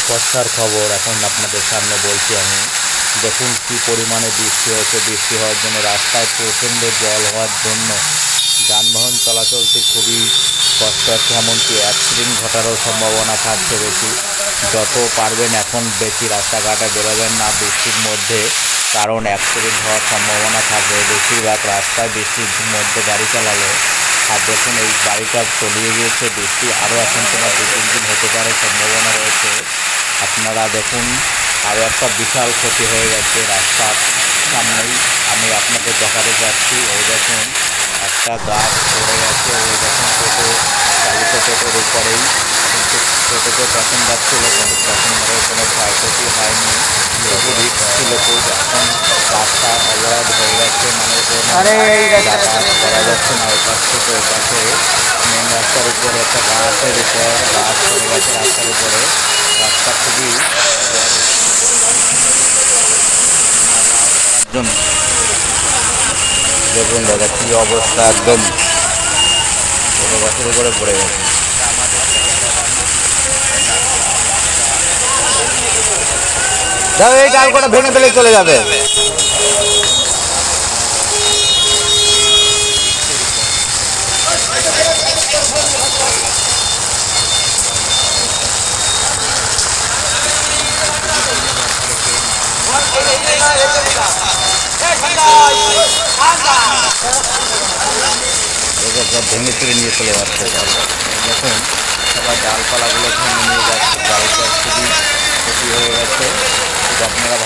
বর্ষার খবর এখন আপনাদের সামনে বলছি আমি। দেখুন কি পরিমাণে বৃষ্টি হয়েছে। বৃষ্টি হওয়ার জন্য রাস্তায় প্রচণ্ড জল হওয়ার জন্য যানবাহন চলাচলতে খুবই কষ্ট হচ্ছে, এমনকি অ্যাক্সিডেন্ট ঘটারও সম্ভাবনা থাকছে বেশি। যত পারবেন এখন বেশি রাস্তাঘাটে বেরোবেন না বৃষ্টির মধ্যে, কারণ অ্যাক্সিডেন্ট হওয়ার সম্ভাবনা থাকবে বেশিরভাগ রাস্তায় বৃষ্টির মধ্যে গাড়ি চালালে। আর দেখুন এই গাড়িটা তলিয়ে গিয়েছে, বৃষ্টি আরও এখন তোমার 2-3 দিন হতে পারে সম্ভাবনা রয়েছে। আপনারা দেখুন আরও একটা বিশাল ক্ষতি হয়ে গেছে রাস্তার সামনেই। আমি আপনাকে দেখাতে চাচ্ছি, ওই দেখুন একটা গাছ পড়ে গেছে। ওই দেখুন টোটো, চালিত টোটোর উপরেই, কিন্তু টোটোতে প্যাসেঞ্জার ছিল, কিন্তু প্যাসেঞ্জারের কোনো ক্ষয়ক্ষতি হয়নি। তবু রিস্ক ছিল খুব। এখন রাস্তা অবরোধ হয়ে গেছে, মানে কোনো যাতায়াত করা যাচ্ছে না ওই পাশ থেকে ওই পাশে। মেন রাস্তার উপরে একটা গাছের উপর গাছ পড়ে গেছে রাস্তার উপরে। রাস্তা খুবই জন্য দেখুন দাদা কি অবস্থা, একদম ছোটো গাছের উপরে পড়ে গেছে। দাদা এই ডাল কটা ভেঙে ফেলে চলে যাবে। সব ভেঙে চুরে নিয়ে চলে যাচ্ছে। দেখুন সবাই ডালপালাগুলো ভেঙে নিয়ে যাচ্ছে, গাড়িটা খুবই ক্ষতি হয়ে গেছে। আপনারা